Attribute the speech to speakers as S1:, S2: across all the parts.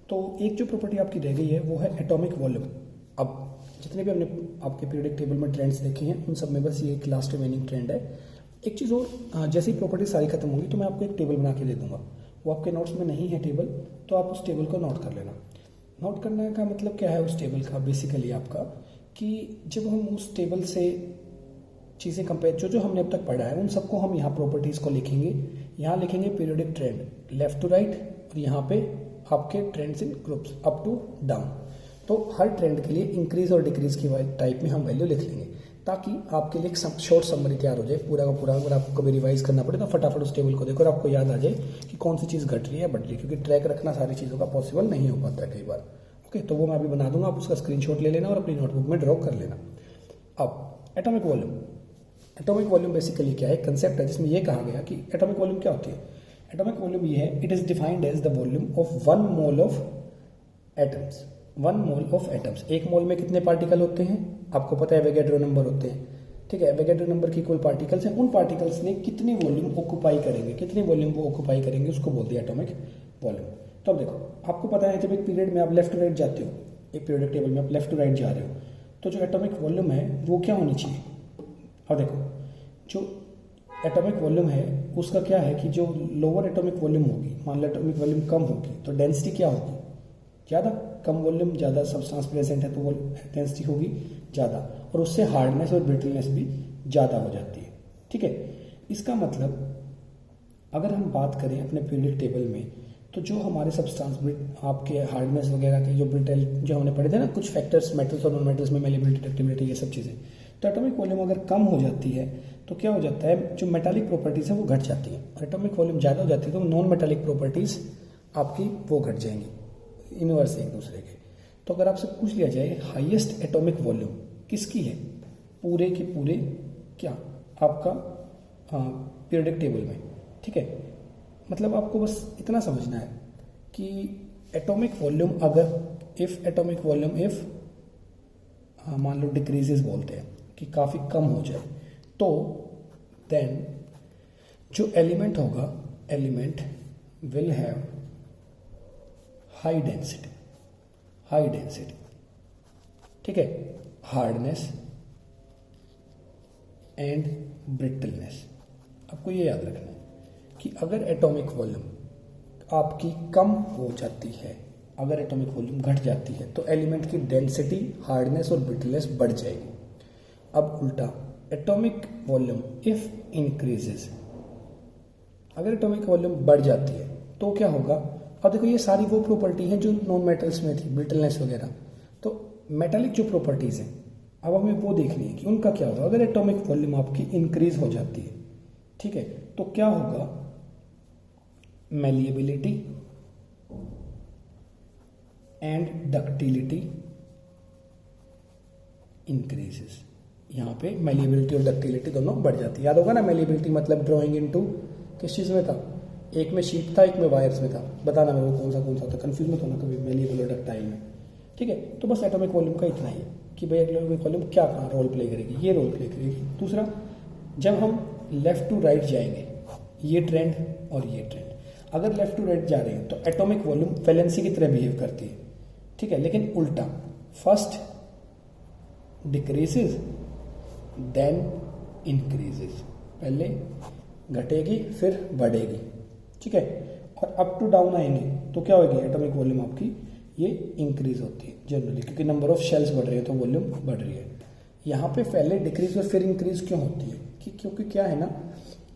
S1: तो एक जो प्रॉपर्टी आपकी रह गई है वो है एटॉमिक वॉल्यूम। अब जितने भी हमने आपके पीरियोडिक टेबल में ट्रेंड्स देखे हैं उन सब में बस ये एक लास्ट रिमेनिंग ट्रेंड है। एक चीज़ और, जैसे ही प्रॉपर्टी सारी खत्म होगी तो मैं आपको एक टेबल बना के दे दूंगा। वो आपके नोट्स में नहीं है टेबल, तो आप उस टेबल को नोट कर लेना। नोट करने का मतलब क्या है उस टेबल का, बेसिकली आपका कि जब हम उस टेबल से चीज़ें कंपेयर जो हमने अब तक पढ़ा है उन सबको हम यहाँ प्रॉपर्टीज़ को लिखेंगे। यहाँ लिखेंगे periodic trend left to right, और यहाँ पे आपके trends in groups up to down. तो हर ट्रेंड के लिए इंक्रीज और डिक्रीज की टाइप में हम वैल्यू लिख लेंगे, ताकि आपके लिए एक शॉर्ट समरी तैयार हो जाए पूरा का पूरा। अगर आपको कभी रिवाइज करना पड़े तो फटाफट उस टेबल को देखो और आपको याद आ जाए कि कौन सी चीज़ घट रही है बढ़ रही है, क्योंकि ट्रैक रखना सारी चीज़ों का पॉसिबल नहीं हो पाता है कई बार। ओके, तो वो मैं अभी बना दूंगा, आप उसका स्क्रीनशॉट ले लेना और अपनी नोटबुक में ड्रॉ कर लेना। अब atomic volume, atomic volume basically क्या है, कंसेप्ट है जिसमें यह कहा गया कि एटॉमिक वॉल्यूम क्या होती है। एटॉमिक वॉल्यूम ये है, it is defined as the volume of 1 mole of atoms. 1 mole of atoms, एक मोल में कितने पार्टिकल होते हैं आपको पता है, एवोगैड्रो नंबर होते हैं। ठीक है, एवोगैड्रो नंबर की कुल पार्टिकल्स हैं, उन पार्टिकल्स ने कितनी वॉल्यूम ऑक्यूपाई करेंगे, कितनी वॉल्यूम वो ऑक्यूपाई करेंगे, उसको बोलते हैं एटॉमिक वॉल्यूम। तो अब देखो, आपको पता है जब एक पीरियड में आप लेफ्ट टू राइट जाते हो, एक पीरियडिक टेबल में आप लेफ्ट टू राइट जा रहे हो, तो जो एटॉमिक वॉल्यूम है वो क्या होनी चाहिए। अब देखो, जो एटॉमिक वॉल्यूम है उसका क्या है कि जो लोअर एटॉमिक वॉल्यूम होगी, मान लो एटॉमिक वॉल्यूम कम होगी तो डेंसिटी क्या होगी, ज़्यादा। कम वॉल्यूम ज़्यादा सब्सटेंस प्रेजेंट है तो वो डेंसिटी होगी ज़्यादा, और उससे हार्डनेस और ब्रिटलनेस भी ज़्यादा हो जाती है। ठीक है, इसका मतलब अगर हम बात करें अपने पीरियोडिक टेबल में, तो जो हमारे सब्सटेंस आपके हार्डनेस वगैरह के जो ब्रिटल जो हमने पढ़े थे ना, कुछ फैक्टर्स मेटल्स और नॉन मेटल्स में मेलेबिलिटी, डक्टिबिलिटी, ये सब चीज़ें, तो एटॉमिक वॉल्यूम अगर कम हो जाती है तो क्या हो जाता है, जो मेटालिक प्रॉपर्टीज़ है वो घट जाती है। और एटॉमिक वॉल्यूम ज़्यादा हो जाती है तो नॉन मेटालिक प्रॉपर्टीज़ आपकी वो घट जाएंगी, इनवर्स एक दूसरे के। तो अगर आपसे पूछ लिया जाए हाईएस्ट एटॉमिक वॉल्यूम किसकी है पूरे के पूरे क्या आपका पीरियोडिक टेबल में, ठीक है, मतलब आपको बस इतना समझना है कि एटॉमिक वॉल्यूम अगर एटॉमिक वॉल्यूम मान लो डिक्रीजेस बोलते हैं कि काफ़ी कम हो जाए, तो देन जो एलिमेंट होगा, element will have high density, high density, ठीक है, हार्डनेस एंड ब्रिटलनेस। आपको ये याद रखना है कि अगर एटॉमिक वॉल्यूम आपकी कम हो जाती है, अगर एटॉमिक वॉल्यूम घट जाती है तो एलिमेंट की डेंसिटी, हार्डनेस और ब्रिटलनेस बढ़ जाएगी। अब उल्टा, एटॉमिक वॉल्यूम इफ इंक्रीजेस, अगर एटॉमिक वॉल्यूम बढ़ जाती है तो क्या होगा। अब देखो, ये सारी वो प्रॉपर्टी हैं जो नॉन मेटल्स में थी, ब्रिटलनेस वगैरह। तो मेटालिक जो प्रॉपर्टीज हैं अब हमें वो देखनी है कि उनका क्या होगा। अगर एटॉमिक वॉल्यूम आपकी इंक्रीज हो जाती है, ठीक है, तो क्या होगा, मैलिएबिलिटी एंड डक्टिलिटी इंक्रीजेस। यहाँ पे मैलिएबिलिटी और डक्टिलिटी दोनों बढ़ जाती है। याद होगा ना, मैलिएबिलिटी मतलब ड्रॉइंग इनटू किस चीज़ में था, एक में शीट था एक में वायर्स में था, बताना मेरे को कौन सा था, कंफ्यूज मत होना कभी मैलिएबल और डक्टाइल में। ठीक है, तो बस एटॉमिक वॉल्यूम का इतना ही है कि भाई एटॉमिक वॉल्यूम क्या कहाँ रोल प्ले करेगी, ये रोल प्ले करेगी। दूसरा, जब हम लेफ्ट टू राइट जाएंगे, ये ट्रेंड और ये ट्रेंड, अगर लेफ्ट टू राइट जा रहे हैं तो एटॉमिक वॉल्यूम वैलेंसी की तरह बिहेव करती है, ठीक है, लेकिन उल्टा, फर्स्ट डिक्रीजेज देन इंक्रीजेज, पहले घटेगी फिर बढ़ेगी, ठीक है, और अप टू डाउन आएंगे तो क्या होगी, एटॉमिक वॉल्यूम आपकी ये इंक्रीज होती है जनरली, क्योंकि नंबर ऑफ शेल्स बढ़ रहे हैं तो वॉल्यूम बढ़ रही है। यहाँ पे पहले डिक्रीज और फिर इंक्रीज क्यों होती है कि क्योंकि क्या है ना,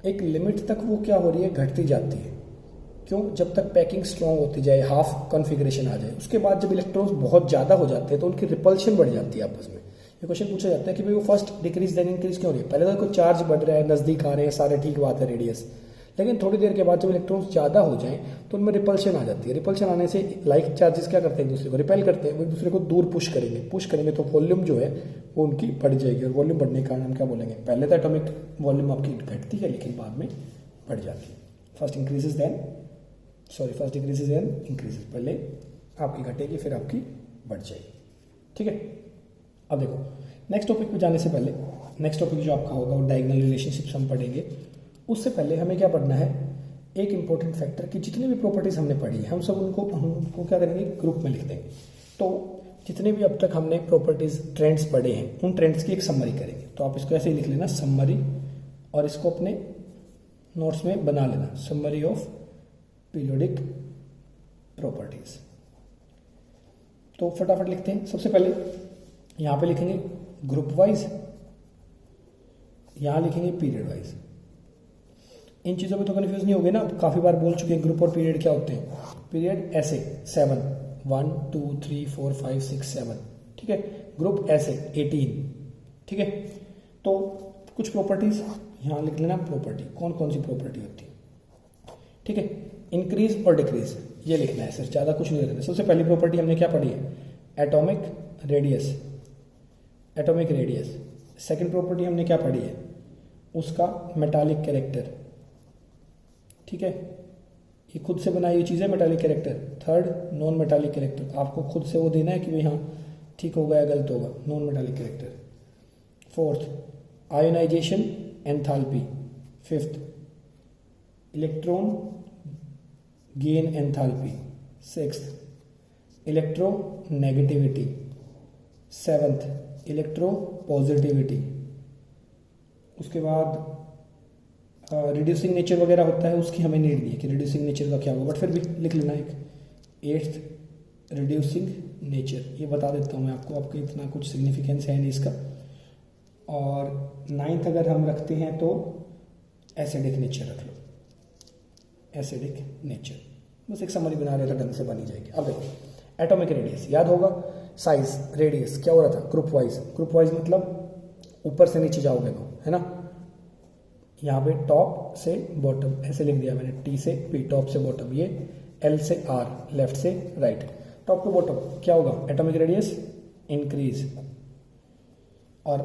S1: एक लिमिट तक वो क्या हो रही है, घटती जाती है। क्यों, जब तक पैकिंग स्ट्रॉन्ग होती जाए, हाफ कॉन्फ़िगरेशन आ जाए, उसके बाद जब इलेक्ट्रॉन्स बहुत ज़्यादा हो जाते हैं तो उनकी रिपल्शन बढ़ जाती है आपस में। ये क्वेश्चन पूछा जाता है कि भाई वो फर्स्ट डिक्रीज देन इंक्रीज क्यों हो रही है। पहले तो कोई चार्ज बढ़ रहा है, नज़दीक आ रहे हैं सारे, ठीक बात है, रेडियस, लेकिन थोड़ी देर के बाद जब इलेक्ट्रॉन्स ज़्यादा हो जाएं तो उनमें रिपल्शन आ जाती है। रिपल्शन आने से लाइक चार्जेस क्या करते हैं, एक दूसरे को रिपेल करते हैं, वो एक दूसरे को दूर पुश करेंगे तो वॉल्यूम जो है वो उनकी बढ़ जाएगी, और वॉल्यूम बढ़ने के कारण हम क्या बोलेंगे, पहले तो एटॉमिक वॉल्यूम आपकी घटती है लेकिन बाद में बढ़ जाती है। फर्स्ट डिक्रीजेज देन इंक्रीजेज, पहले आपकी घटेगी फिर आपकी बढ़ जाएगी, ठीक है। अब देखो, नेक्स्ट टॉपिक पे जाने से पहले, नेक्स्ट टॉपिक जो आपका होगा वो डायगोनल रिलेशनशिप्स हम पढ़ेंगे। उससे पहले हमें क्या पढ़ना है, एक इंपॉर्टेंट फैक्टर कि जितने भी प्रॉपर्टीज हमने पढ़ी है हम सब उनको क्या करेंगे, ग्रुप में लिख देंगे। तो जितने भी अब तक हमने प्रॉपर्टीज ट्रेंड्स पढ़े हैं उन ट्रेंड्स की एक समरी करेंगे। तो आप इसको ऐसे ही लिख लेना समरी, और इसको अपने नोट्स में बना लेना, समरी ऑफ पीरियोडिक प्रॉपर्टीज। तो फटाफट लिखते हैं। सबसे पहले यहां पे लिखेंगे ग्रुप वाइज, यहां लिखेंगे पीरियड वाइज। इन चीजों में तो कंफ्यूज नहीं होगे ना, काफी बार बोल चुके हैं ग्रुप और पीरियड क्या होते हैं। पीरियड ऐसे 7, 1 2 3 4 5 6 7, ठीक है। ग्रुप ऐसे 18, ठीक है। तो कुछ प्रॉपर्टीज यहां लिख लेना, प्रॉपर्टी कौन कौन सी प्रॉपर्टी होती है, ठीक है। इंक्रीज और डिक्रीज ये लिखना है, सर ज्यादा कुछ नहीं लिखना। सबसे पहली प्रॉपर्टी हमने क्या पढ़ी है, atomic radius, atomic radius. Second property हमने क्या पढ़ी है, उसका मेटालिक कैरेक्टर, ठीक है। ये खुद से बनाई हुई चीज है metallic character. Third non metallic character, आपको खुद से वो देना है कि भाई हाँ ठीक होगा या गलत होगा, non metallic character. Fourth ionisation enthalpy. Fifth electron gain enthalpy. Sixth electronegativity. Seventh electro positivity. उसके बाद रिड्यूसिंग नेचर वगैरह होता है, उसकी हमें नीड नहीं है कि रिड्यूसिंग नेचर का क्या होगा, बट फिर भी लिख लेना एक। एट्थ रिड्यूसिंग नेचर, ये बता देता हूँ मैं आपको, आपको इतना कुछ सिग्निफिकेंस है नहीं इसका। और नाइन्थ अगर हम रखते हैं तो एसिडिक नेचर रख लो, एसिडिक नेचर। बस एक समरी बना रहे थे, ढंग से बनी जाएगी। अब देखो एटॉमिक रेडियस याद होगा, साइज रेडियस क्या हो रहा था, ग्रुप वाइज। ग्रुप वाइज मतलब ऊपर से नीचे जाओगे तो, है ना। यहाँ पे टॉप से बॉटम ऐसे लिख दिया मैंने, टी से पी, टॉप से बॉटम। ये एल से आर, लेफ्ट से राइट, टॉप टू बॉटम क्या होगा, एटॉमिक रेडियस इंक्रीज। और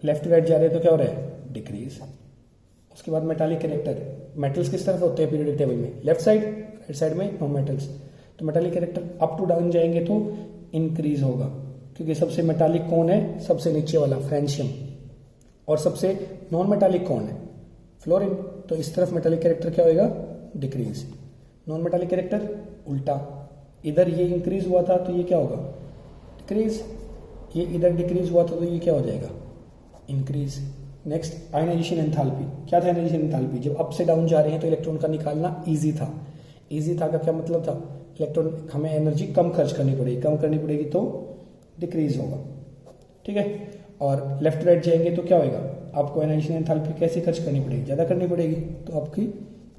S1: लेफ्ट टू राइट जा रहे हैं तो क्या हो रहा है, डिक्रीज। उसके बाद मेटालिक कैरेक्टर, मेटल्स किस तरफ होते हैं पीरियोडिक टेबल में, लेफ्ट साइड, राइट साइड में नॉन मेटल्स। तो metallic character up to down जाएंगे तो इंक्रीज होगा, क्योंकि सबसे मेटालिक कौन है, सबसे नीचे वाला फ्रेंशियम। और सबसे नॉन मेटालिक कौन है, फ्लोरीन। तो इस तरफ मेटालिक कैरेक्टर क्या होएगा, डिक्रीज। नॉन मेटालिक कैरेक्टर उल्टा, इधर ये इंक्रीज हुआ था तो ये क्या होगा, डिक्रीज। ये इधर डिक्रीज हुआ था तो ये क्या हो जाएगा, इंक्रीज। नेक्स्ट आयनाइजेशन एंथैल्पी, क्या था आयनाइजेशन एंथैल्पी, जब अप से डाउन जा रहे हैं तो इलेक्ट्रॉन का निकालना इजी था। इजी था का क्या मतलब था, इलेक्ट्रॉन हमें एनर्जी कम खर्च करनी पड़ेगी, कम करनी पड़ेगी तो डिक्रीज होगा, ठीक है। और लेफ्ट राइट जाएंगे तो क्या होगा, आपको आयनाइजेशन एंथैल्पी कैसे खर्च करनी पड़ेगी, ज़्यादा करनी पड़ेगी, तो आपकी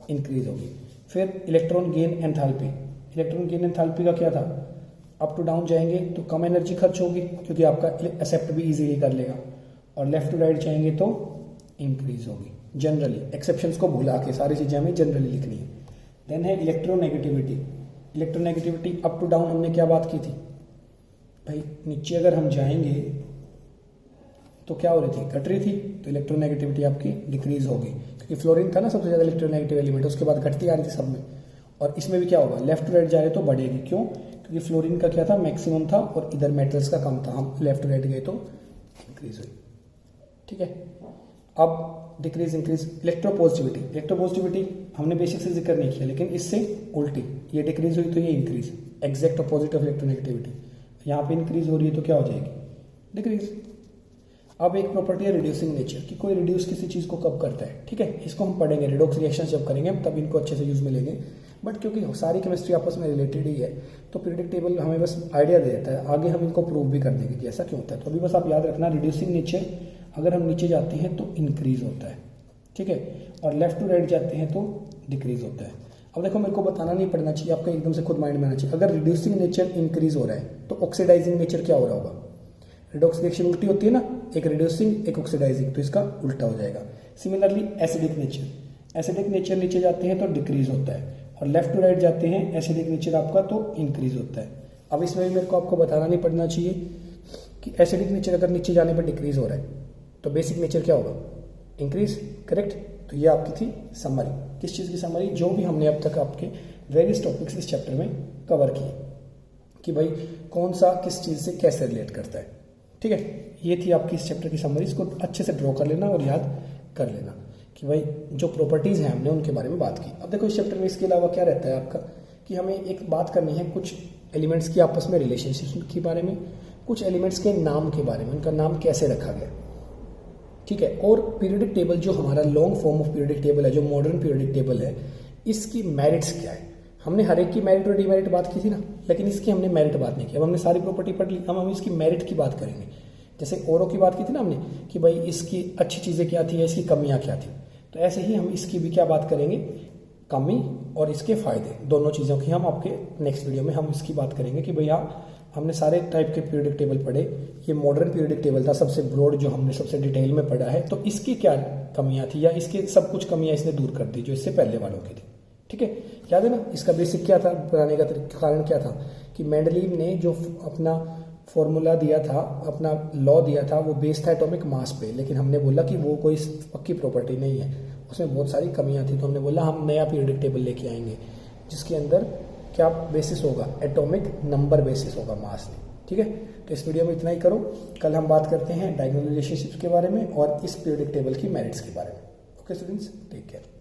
S1: इंक्रीज होगी। फिर electron gain enthalpy, electron gain enthalpy का क्या था, अप टू डाउन जाएंगे तो कम एनर्जी खर्च होगी, क्योंकि आपका एक्सेप्ट भी इजीली कर लेगा। और लेफ्ट टू राइट जाएंगे तो इंक्रीज होगी जनरली, एक्सेप्शंस को भुला के सारी चीज़ें हमें जनरली लिखनी है। देन है electronegativity. Electronegativity up to down हमने क्या बात की थी भाई, नीचे अगर हम जाएंगे तो क्या हो रही थी, घट रही थी, तो इलेक्ट्रोनेगेटिविटी आपकी डिक्रीज होगी, क्योंकि फ्लोरीन था ना सबसे ज्यादा इलेक्ट्रोनेगेटिव एलिमेंट, उसके बाद घटती आ रही थी सब में। और इसमें भी क्या होगा, लेफ्ट टू राइट जा रहे तो बढ़ेगी, क्यों, क्योंकि फ्लोरीन का क्या था, मैक्सिमम था, और इधर मेटल्स का कम था, हम लेफ्ट टू राइट गए तो इंक्रीज हुई, ठीक है। अब डिक्रीज इंक्रीज, इलेक्ट्रोपॉजिटिविटी। इलेक्ट्रोपॉजिटिविटी हमने बेसिक से जिक्र नहीं किया, लेकिन इससे उल्टी, ये डिक्रीज हुई तो ये increase, exact opposite of electronegativity. यहाँ पे इंक्रीज हो रही है तो क्या हो जाएगी, डिक्रीज। अब एक प्रॉपर्टी है रिड्यूसिंग नेचर, कि कोई रिड्यूस किसी चीज को कब करता है, ठीक है। इसको हम पढ़ेंगे, रिडॉक्स रिएक्शन जब करेंगे तब इनको अच्छे से यूज में लेंगे। बट क्योंकि सारी केमिस्ट्री आपस में रिलेटेड ही है, तो पीरियोडिक टेबल हमें बस आइडिया दे देता है, आगे हम इनको प्रूव भी कर देंगे कि ऐसा क्यों होता है। तो अभी बस आप याद रखना, रिड्यूसिंग नेचर अगर हम नीचे जाते हैं तो इंक्रीज होता है, ठीक है, और लेफ्ट टू राइट जाते हैं तो डिक्रीज होता है। अब देखो, मेरे को बताना नहीं पड़ना चाहिए, आपका एकदम से खुद माइंड में आना चाहिए। अगर रिड्यूसिंग नेचर इंक्रीज हो रहा है तो ऑक्सीडाइजिंग नेचर क्या हो रहा होगा, रिडॉक्स रिएक्शन उल्टी होती है ना, एक रिड्यूसिंग एक ऑक्सीडाइजिंग, तो इसका उल्टा हो जाएगा। Similarly acidic nature, acidic nature नीचे जाते हैं तो डिक्रीज होता है, और लेफ्ट टू राइट जाते हैं एसिडिक नेचर आपका तो इंक्रीज होता है। अब इसमें भी मेरे को आपको बताना नहीं पड़ना चाहिए कि एसिडिक नेचर अगर नीचे जाने पर डिक्रीज हो रहा है तो बेसिक नेचर क्या होगा, इंक्रीज, करेक्ट। तो ये आपकी थी समरी, किस चीज़ की समरी, जो भी हमने अब तक आपके वेरियस टॉपिक्स इस चैप्टर में कवर किए, कि भाई कौन सा किस चीज़ से कैसे रिलेट करता है, ठीक है। ये थी आपकी इस चैप्टर की समरी, इसको अच्छे से ड्रॉ कर लेना और याद कर लेना कि भाई जो प्रॉपर्टीज़ हैं हमने उनके बारे में बात की। अब देखो इस चैप्टर में इसके अलावा क्या रहता है आपका कि हमें एक बात करनी है कुछ एलिमेंट्स की आपस में रिलेशनशिप के बारे में, कुछ एलिमेंट्स के नाम के बारे में, उनका नाम कैसे रखा गया, ठीक है। और पीरियडिक टेबल जो हमारा long form of periodic table है, जो मॉडर्न पीरियडिक टेबल है, इसकी मेरिट्स क्या है। हमने हर एक की मेरिट और डिमेरिट बात की थी ना, लेकिन इसकी हमने मेरिट बात नहीं की। अब हमने सारी प्रॉपर्टी पढ़ ली, अब हम इसकी मेरिट की बात करेंगे। जैसे औरों की बात की थी ना हमने कि भाई इसकी अच्छी चीज़ें क्या थी या इसकी कमियां क्या थी, तो ऐसे ही हम इसकी भी क्या बात करेंगे, कमी और इसके फायदे, दोनों चीज़ों की हम आपके नेक्स्ट वीडियो में हम इसकी बात करेंगे कि भैया हमने सारे टाइप के पीरियडिक टेबल पढ़े, ये मॉडर्न पीरियडिक टेबल था सबसे ब्रॉड जो हमने सबसे डिटेल में पढ़ा है, तो इसकी क्या कमियां थी या इसके सब कुछ कमियां इसने दूर कर दी जो इससे पहले वालों की थी, ठीक है। याद है ना इसका बेसिक क्या था, बनाने का कारण क्या था कि मेंडलीव ने जो अपना फॉर्मूला दिया था, अपना लॉ दिया था, वो बेस्ड था एटॉमिक मास पे, लेकिन हमने बोला कि वो कोई पक्की प्रॉपर्टी नहीं है, उसमें बहुत सारी कमियां थी। तो हमने बोला हम नया पीरियडिक टेबल लेके आएंगे जिसके अंदर क्या बेसिस होगा, एटॉमिक नंबर बेसिस होगा, मास नहीं, ठीक है। तो इस वीडियो में इतना ही करो, कल हम बात करते हैं डायगोनल रिलेशनशिप्स के बारे में और इस पीरियडिक टेबल की मेरिट्स के बारे में। Okay students, take care.